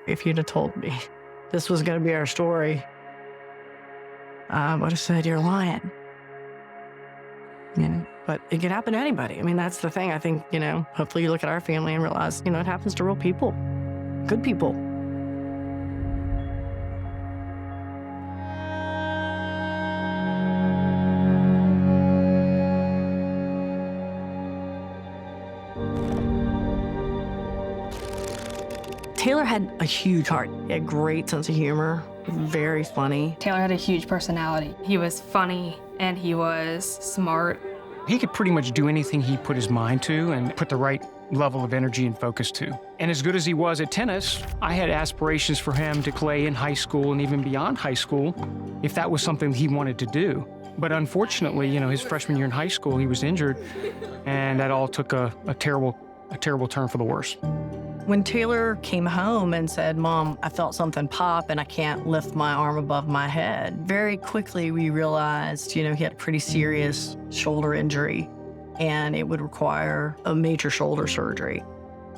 If you'd have told me this was going to be our story, I would have said, you're lying. But it could happen to anybody. I mean, that's the thing. I think, hopefully you look at our family and realize, it happens to real people, good people. Taylor had a huge heart. He had a great sense of humor, very funny. Taylor had a huge personality. He was funny and he was smart. He could pretty much do anything he put his mind to and put the right level of energy and focus to. And as good as he was at tennis, I had aspirations for him to play in high school and even beyond high school if that was something he wanted to do. But unfortunately, his freshman year in high school, he was injured, and that all took a terrible turn for the worse. When Taylor came home and said, Mom, I felt something pop and I can't lift my arm above my head, very quickly we realized, he had a pretty serious shoulder injury and it would require a major shoulder surgery.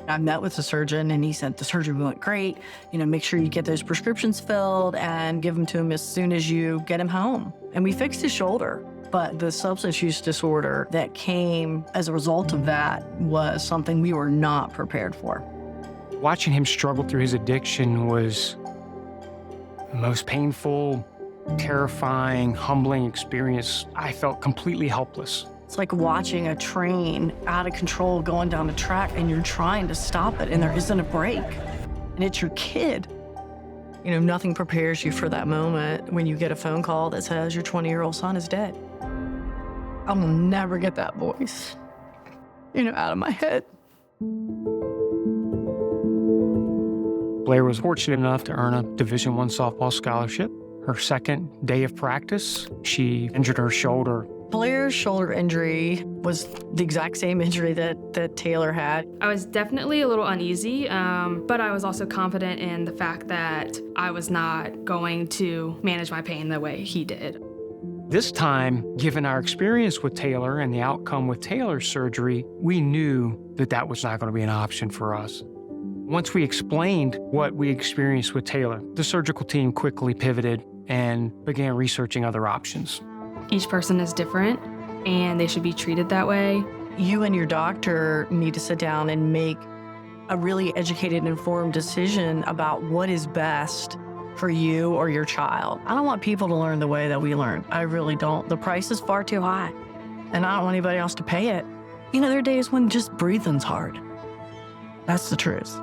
I met with the surgeon and he said, the surgery went great. Make sure you get those prescriptions filled and give them to him as soon as you get him home. And we fixed his shoulder. But the substance use disorder that came as a result of that was something we were not prepared for. Watching him struggle through his addiction was the most painful, terrifying, humbling experience. I felt completely helpless. It's like watching a train out of control going down the track and you're trying to stop it and there isn't a brake. And it's your kid. Nothing prepares you for that moment when you get a phone call that says your 20-year-old son is dead. I will never get that voice, out of my head. Blair was fortunate enough to earn a Division I softball scholarship. Her second day of practice, she injured her shoulder. Blair's shoulder injury was the exact same injury that Taylor had. I was definitely a little uneasy, but I was also confident in the fact that I was not going to manage my pain the way he did. This time, given our experience with Taylor and the outcome with Taylor's surgery, we knew that was not going to be an option for us. Once we explained what we experienced with Taylor, the surgical team quickly pivoted and began researching other options. Each person is different, and they should be treated that way. You and your doctor need to sit down and make a really educated, informed decision about what is best for you or your child. I don't want people to learn the way that we learn. I really don't. The price is far too high, and I don't want anybody else to pay it. There are days when just breathing's hard. That's the truth.